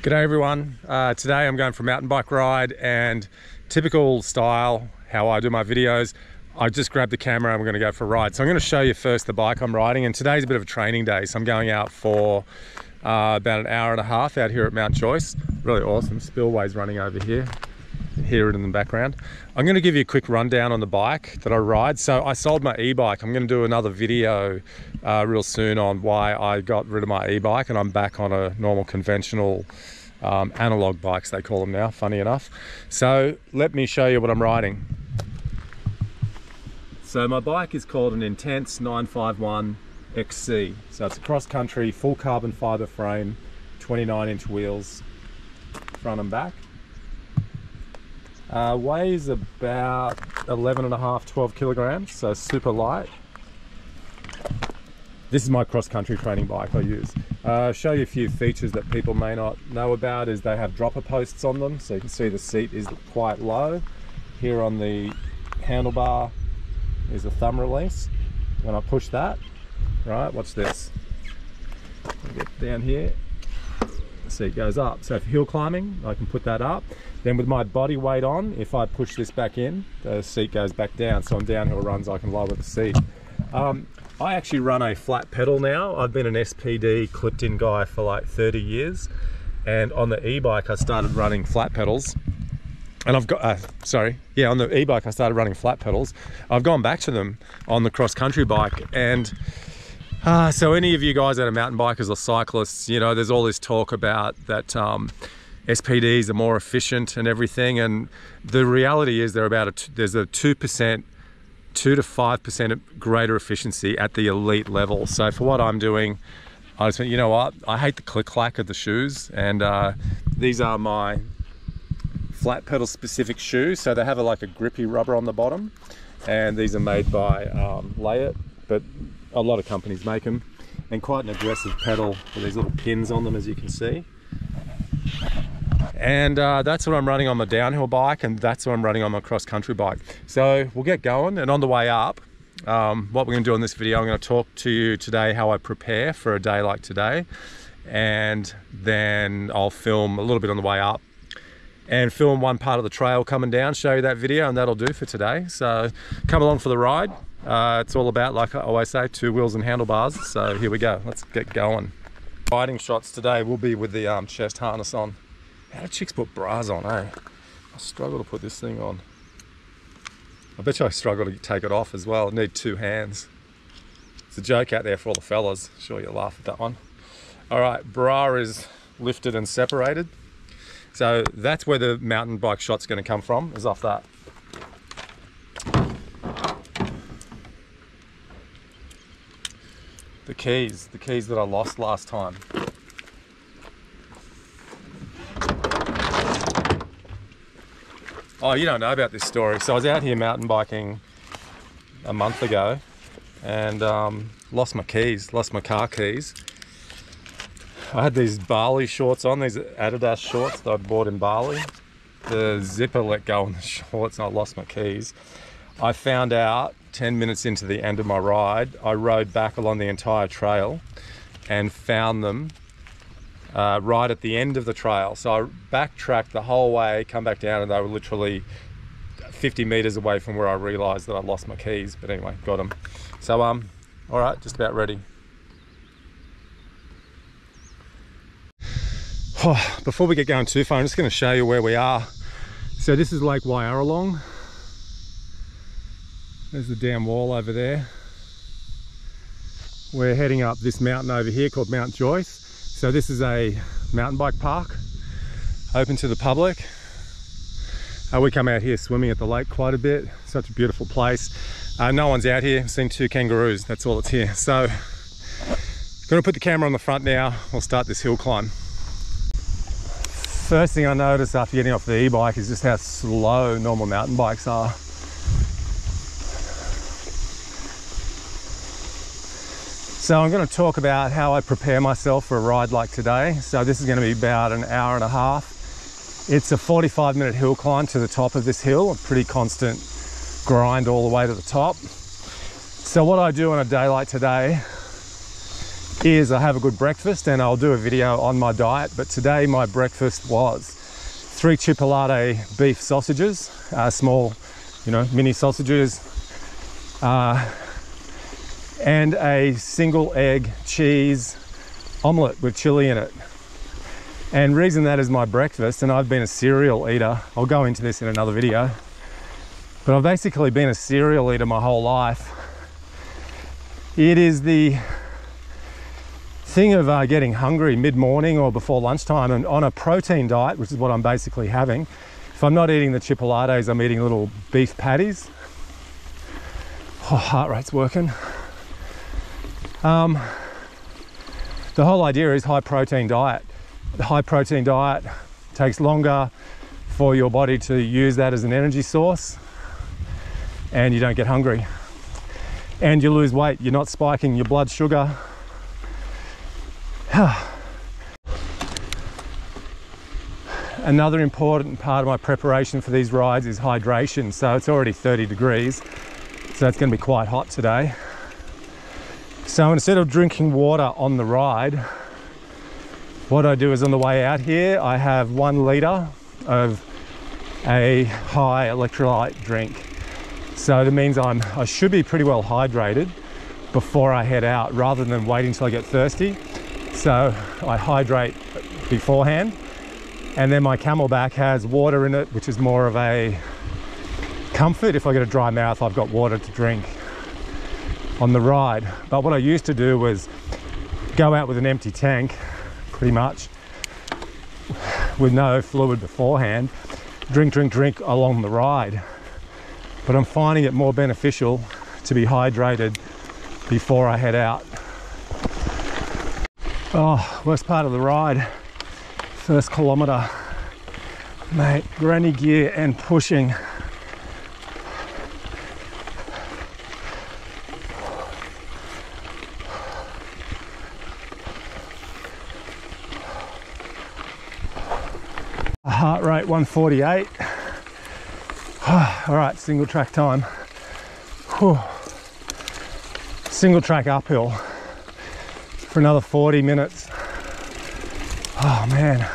G'day everyone. Today I'm going for a mountain bike ride, and typical style, how I do my videos, I just grabbed the camera and we're going to go for a ride. So I'm going to show you first the bike I'm riding, and today's a bit of a training day. So I'm going out for about an hour and a half out here at Mt Joyce. Really awesome. Spillway's running over here. Hear it in the background. I'm going to give you a quick rundown on the bike that I ride. So I sold my e-bike. I'm going to do another video real soon on why I got rid of my e-bike and I'm back on a normal conventional analog bikes, they call them now, funny enough. So let me show you what I'm riding. So my bike is called an Intense 951 XC. So it's a cross-country, full carbon fibre frame, 29-inch wheels, front and back. Weighs about 11.5, 12 kilograms, so super light. This is my cross-country training bike I use. Show you a few features that people may not know about is they have dropper posts on them, so you can see the seat is quite low. Here on the handlebar is a thumb release. When I push that, right, watch this. Get down here, the seat goes up. So if hill climbing, I can put that up. Then with my body weight on, if I push this back in, the seat goes back down. So on downhill runs, I can lower the seat. I actually run a flat pedal now. I've been an SPD clipped in guy for like 30 years. And on the e-bike, I started running flat pedals. And I've got, on the e-bike, I started running flat pedals. I've gone back to them on the cross-country bike. And so any of you guys that are mountain bikers or cyclists, you know, there's all this talk about that SPDs are more efficient and everything. And the reality is there's a 2% 2 to 5% greater efficiency at the elite level. So for what I'm doing, I just went, you know what, I hate the click-clack of the shoes, and these are my flat pedal specific shoes. So they have like a grippy rubber on the bottom, and these are made by Layet, but a lot of companies make them, and quite an aggressive pedal with these little pins on them, as you can see. And that's what I'm running on my downhill bike, and that's what I'm running on my cross-country bike. So we'll get going, and on the way up, what we're going to do in this video, I'm going to talk to you today how I prepare for a day like today, and then I'll film a little bit on the way up and film one part of the trail coming down, show you that video, and that'll do for today. So come along for the ride. It's all about, like I always say, 2 wheels and handlebars. So here we go, let's get going. Riding shots today will be with the chest harness on. How do chicks put bras on, eh? I struggle to put this thing on. I bet you I struggle to take it off as well. I need 2 hands. It's a joke out there for all the fellas. Sure you'll laugh at that one. All right, bra is lifted and separated. So that's where the mountain bike shot's gonna come from, is off that. The keys that I lost last time. Oh, you don't know about this story. So I was out here mountain biking a month ago and lost my car keys. I had these Bali shorts on, these Adidas shorts that I bought in Bali. The zipper let go on the shorts and I lost my keys. I found out 10 minutes into the end of my ride. I rode back along the entire trail and found them right at the end of the trail. So I backtracked the whole way, come back down, and they were literally 50 meters away from where I realized that I lost my keys. But anyway, got them. So all right, just about ready. Before we get going too far, I'm just going to show you where we are. So this is Lake Wyaralong. There's the damn wall over there. We're heading up this mountain over here called Mt Joyce. So this is a mountain bike park, open to the public. We come out here swimming at the lake quite a bit. Such a beautiful place. No one's out here. I've seen 2 kangaroos, that's all that's here. So, gonna put the camera on the front now. We'll start this hill climb. First thing I noticed after getting off the e-bike is just how slow normal mountain bikes are. So I'm going to talk about how I prepare myself for a ride like today. So this is going to be about an hour and a half. It's a 45-minute hill climb to the top of this hill, a pretty constant grind all the way to the top. So what I do on a day like today is I have a good breakfast, and I'll do a video on my diet. But today my breakfast was 3 chipolata beef sausages, small, mini sausages, and a single egg cheese omelette with chili in it. And reason that is my breakfast, and I've been a cereal eater, I'll go into this in another video, but I've basically been a cereal eater my whole life. It is the thing of getting hungry mid-morning or before lunchtime, and on a protein diet, which is what I'm basically having, if I'm not eating the chipolates, I'm eating little beef patties. Oh, heart rate's working. The whole idea is high protein diet. The high protein diet takes longer for your body to use that as an energy source, and you don't get hungry. And you lose weight. You're not spiking your blood sugar. Another important part of my preparation for these rides is hydration. So it's already 30 degrees, so it's going to be quite hot today. So instead of drinking water on the ride, what I do is on the way out here, I have 1 litre of a high electrolyte drink. So that means I should be pretty well hydrated before I head out, rather than waiting till I get thirsty. So I hydrate beforehand, and then my Camelback has water in it, which is more of a comfort. If I get a dry mouth, I've got water to drink on the ride. But what I used to do was go out with an empty tank, pretty much, with no fluid beforehand, drink along the ride. But I'm finding it more beneficial to be hydrated before I head out. Oh, worst part of the ride, first kilometre, mate, granny gear and pushing. Heart rate 148. All right, single track time. Whew. Single track uphill for another 40 minutes. Oh man.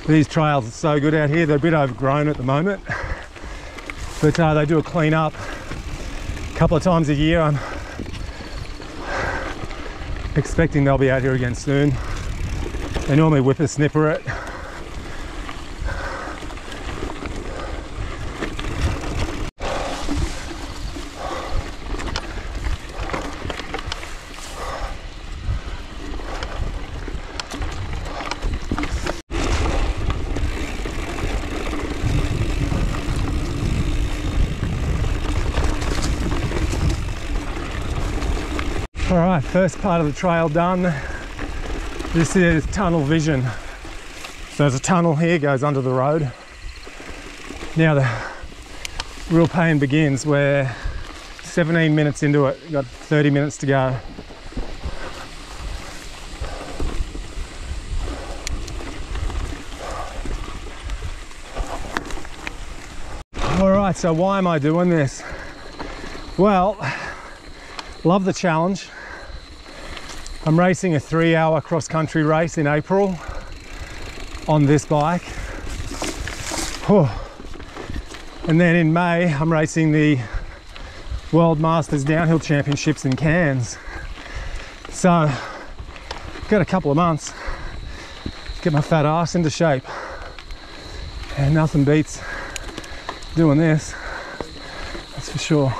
These trails are so good out here. They're a bit overgrown at the moment, but they do a clean up a couple of times a year. I'm expecting they'll be out here again soon. They normally whippersnipper it. All right, first part of the trail done. This is tunnel vision. So there's a tunnel here, goes under the road. Now the real pain begins. We're 17 minutes into it, got 30 minutes to go. All right, so why am I doing this? Well, love the challenge. I'm racing a 3-hour cross-country race in April on this bike. Whew. And then in May, I'm racing the World Masters Downhill Championships in Cairns. So, got a couple of months to get my fat ass into shape. And nothing beats doing this, that's for sure.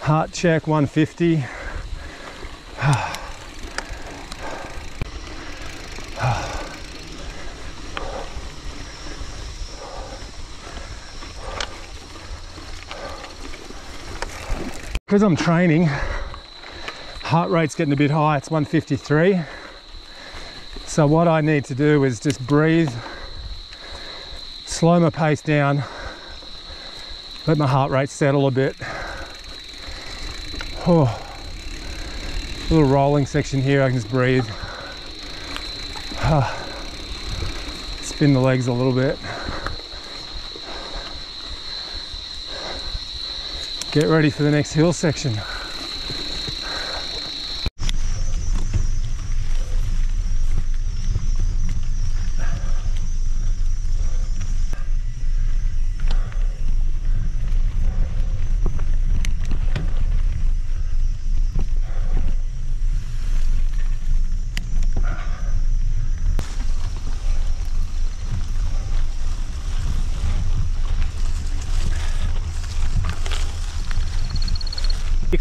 Heart check 150. Because I'm training, heart rate's getting a bit high, it's 153. So what I need to do is just breathe, slow my pace down, let my heart rate settle a bit. Oh. little rolling section here. I can just breathe. Spin the legs a little bit. Get ready for the next hill section.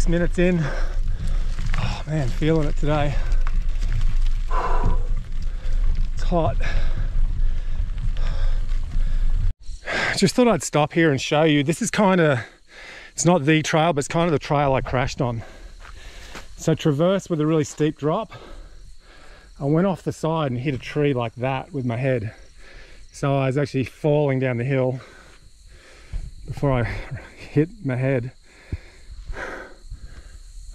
Minutes in. Oh man, feeling it today. It's hot. Just thought I'd stop here and show you. This is kind of, it's not the trail, but it's kind of the trail I crashed on. So traverse with a really steep drop. I went off the side and hit a tree like that with my head. So I was actually falling down the hill before I hit my head.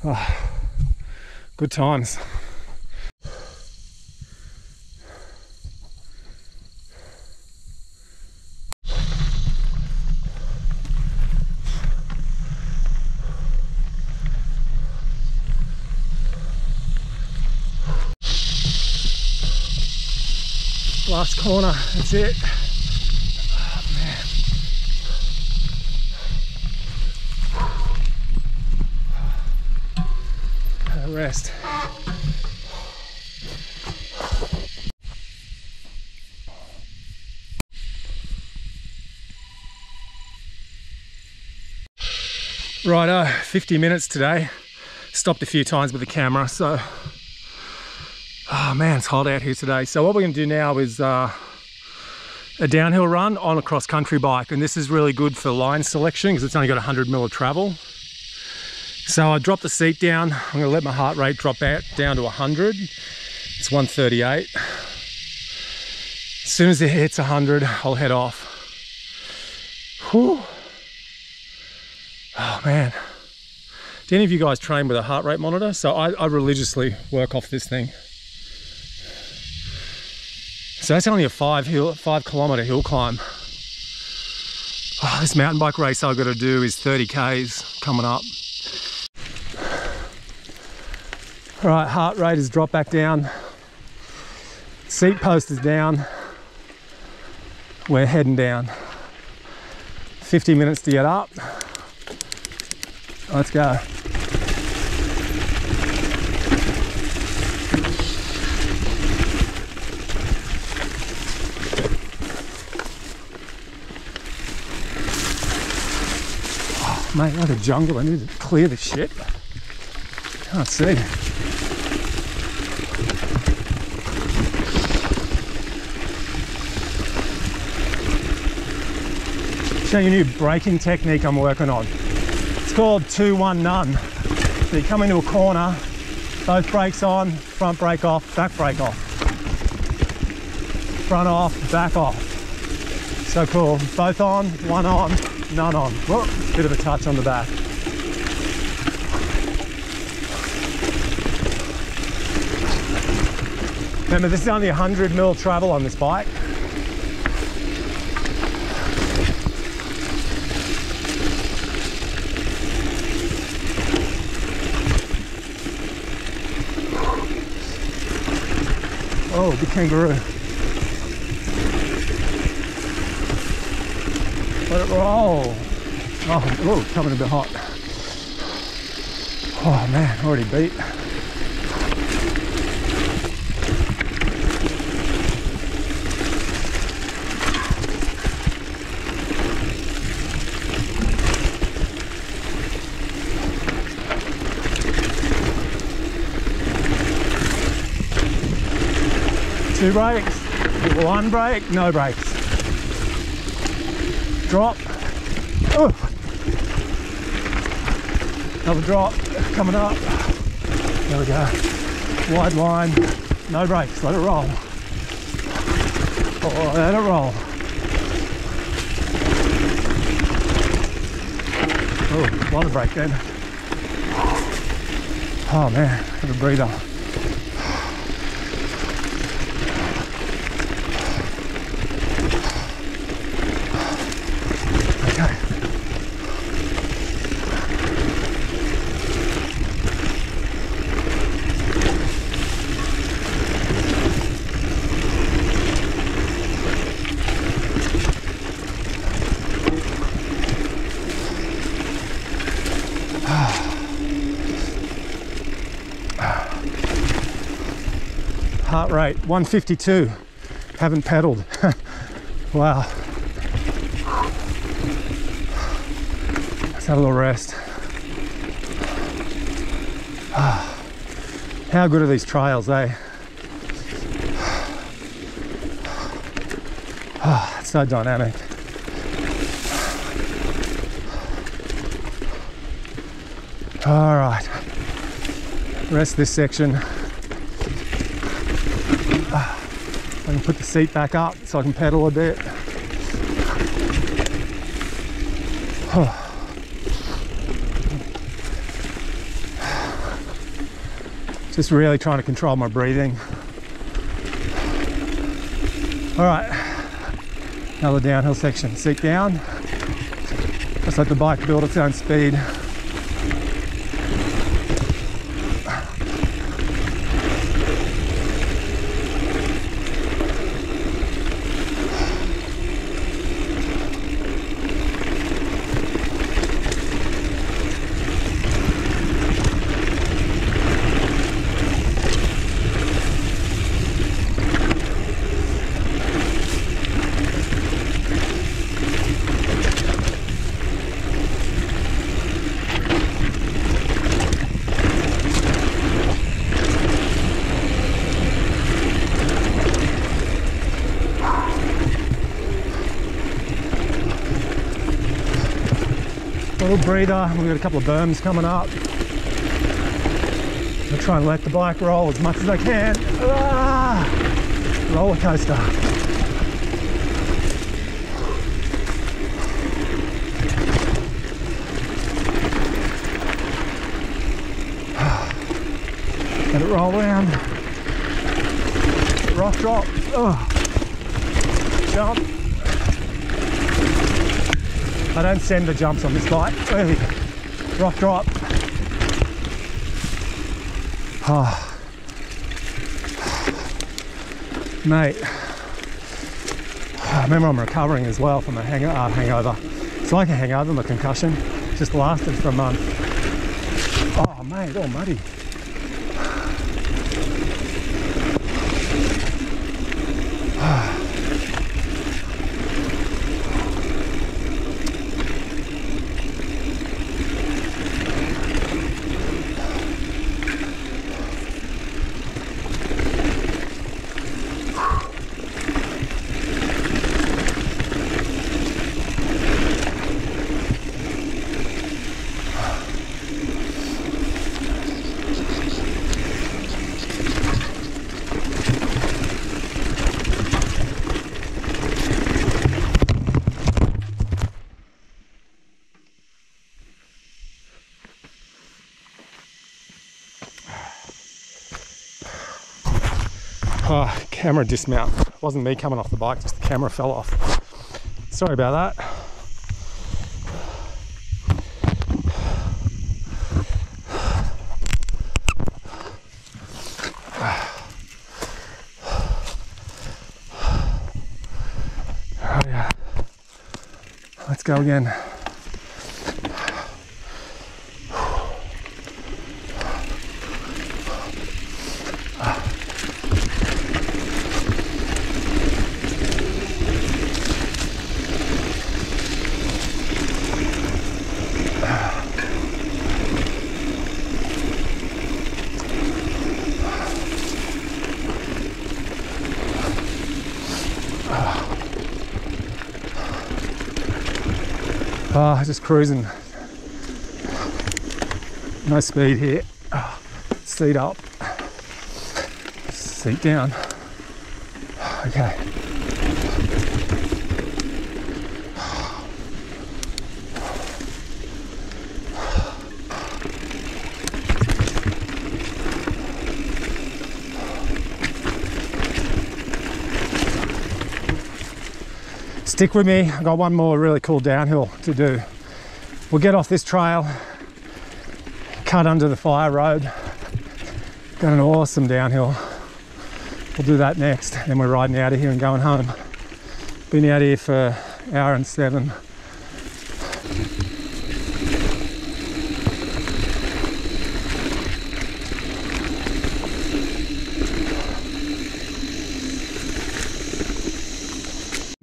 Oh, good times. Last corner, that's it. Oh, man. Rest. Righto, 50 minutes today. Stopped a few times with the camera, so oh man, it's hot out here today. So what we're going to do now is a downhill run on a cross-country bike, and this is really good for line selection because it's only got 100 mil of travel. So I dropped the seat down. I'm going to let my heart rate drop back down to 100. It's 138. As soon as it hits 100, I'll head off. Whew. Oh man. Do any of you guys train with a heart rate monitor? So I religiously work off this thing. So that's only a 5 kilometer hill climb. Oh, this mountain bike race I've got to do is 30 Ks coming up. All right, heart rate has dropped back down. Seat post is down. We're heading down. 50 minutes to get up. Let's go. Oh, mate, like a jungle. I need to clear this shit. Can't see. Show you a new braking technique I'm working on. It's called 2-1-none. So you come into a corner, both brakes on, front brake off, back brake off. Front off, back off. So cool. Both on, one on, none on. Whoop, bit of a touch on the back. Remember, this is only 100 mil travel on this bike. Oh, big kangaroo. Let it roll. Oh, coming a bit hot. Oh man, already beat. Two brakes, one brake, no brakes. Drop. Oh. Another drop coming up. There we go. Wide line, no brakes, let it roll. Oh, let it roll. Oh, a lot of brake then. Oh man, have a breather. Okay. Heart rate 152. Haven't pedaled. Wow. Let's have a little rest. How good are these trails, eh? It's so dynamic. All right. Rest this section. I can put the seat back up so I can pedal a bit. Just really trying to control my breathing. All right, another downhill section. Seat down. Just let the bike build its own speed. Little breather. We've got a couple of berms coming up. I'll try and let the bike roll as much as I can. Roller coaster. Let it roll around. Rock drop. Jump. I don't send the jumps on this bike. Rock drop. Mate, remember I'm recovering as well from a hangover. It's like a hangover, my concussion. Just lasted for a month. Oh mate, all muddy. Camera dismount. It wasn't me coming off the bike, just the camera fell off. Sorry about that. Oh yeah. Let's go again. Just cruising. No speed here. Seat up. Seat down. Okay. Stick with me, I've got one more really cool downhill to do. We'll get off this trail, cut under the fire road, got an awesome downhill. We'll do that next, then we're riding out of here and going home. Been out here for an hour and 7.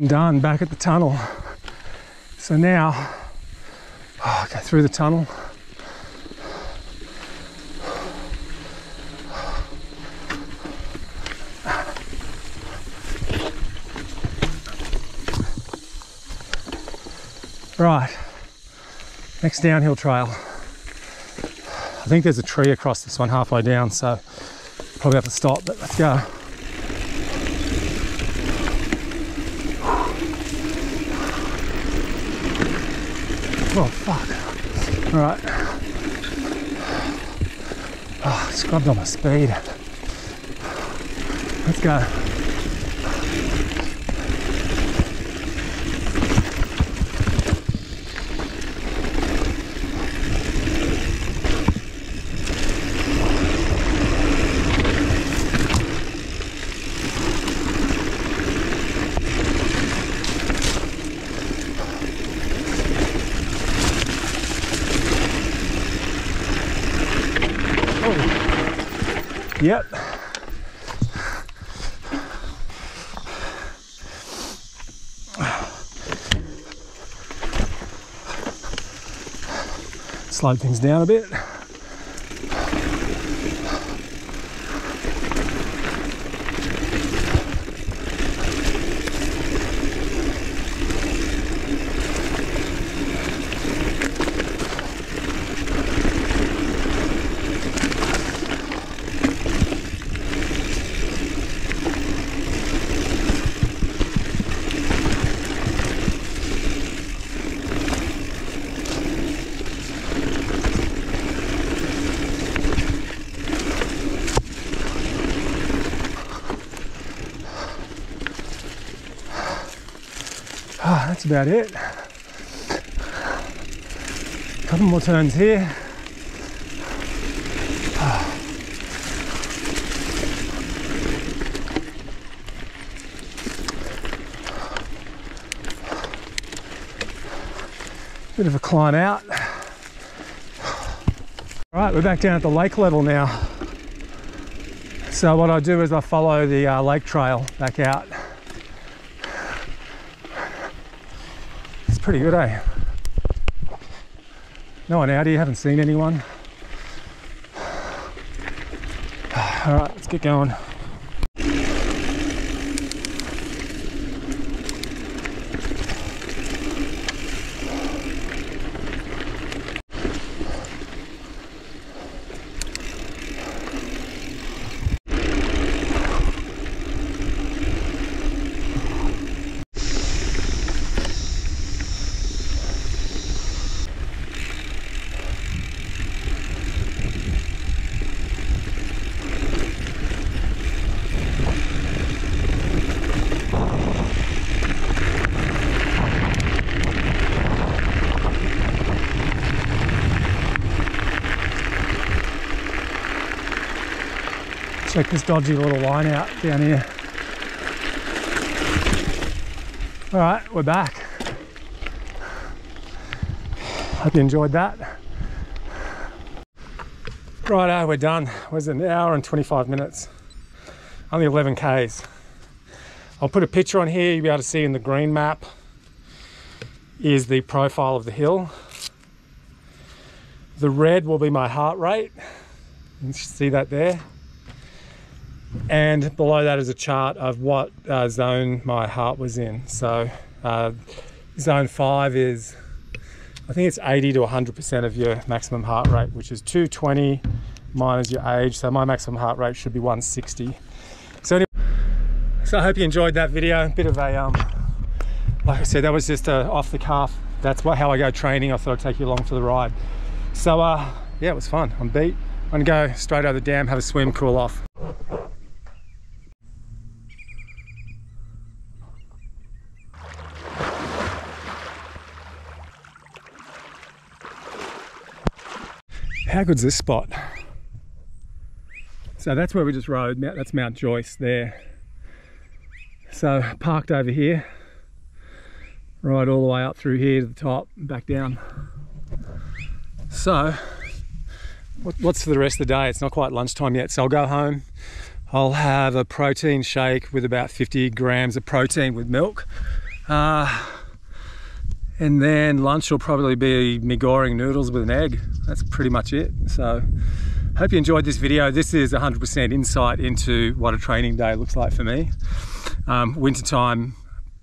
Done, back at the tunnel. So now, go through the tunnel. Right, next downhill trail. I think there's a tree across this one halfway down, so probably have to stop, but let's go. Oh, fuck. All right. Oh, scrubbed on my speed. Let's go. Yep. Slow things down a bit. That's about it. A couple more turns here. Bit of a climb out. All right, we're back down at the lake level now. So what I do is I follow the lake trail back out. Pretty good, eh? No one out here, haven't seen anyone. All right, let's get going. Check this dodgy little line out down here. All right, we're back. Hope you enjoyed that. Righto, we're done. It was an hour and 25 minutes. Only 11 Ks. I'll put a picture on here, you'll be able to see in the green map is the profile of the hill. The red will be my heart rate. You can see that there. And below that is a chart of what zone my heart was in. So zone 5 is, I think it's 80 to 100% of your maximum heart rate, which is 220 minus your age. So my maximum heart rate should be 160. So anyway, so I hope you enjoyed that video. A bit of a, like I said, that was just off the cuff. That's how I go training. I thought I'd take you along for the ride. So yeah, it was fun. I'm beat. I'm gonna go straight out of the dam, have a swim, cool off. how good's this spot? So that's where we just rode. That's Mt Joyce there. So parked over here, ride all the way up through here to the top and back down. So what's for the rest of the day? It's not quite lunchtime yet, so I'll go home. I'll have a protein shake with about 50 grams of protein with milk. And then lunch will probably be me goring noodles with an egg. That's pretty much it. So hope you enjoyed this video. This is 100% insight into what a training day looks like for me. Winter time,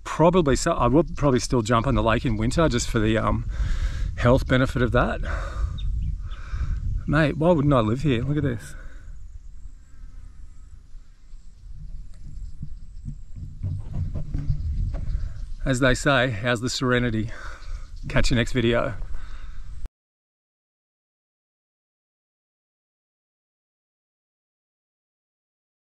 probably, so I will probably still jump on the lake in winter just for the health benefit of that. Mate, why wouldn't I live here? Look at this. As they say, how's the serenity? Catch you next video.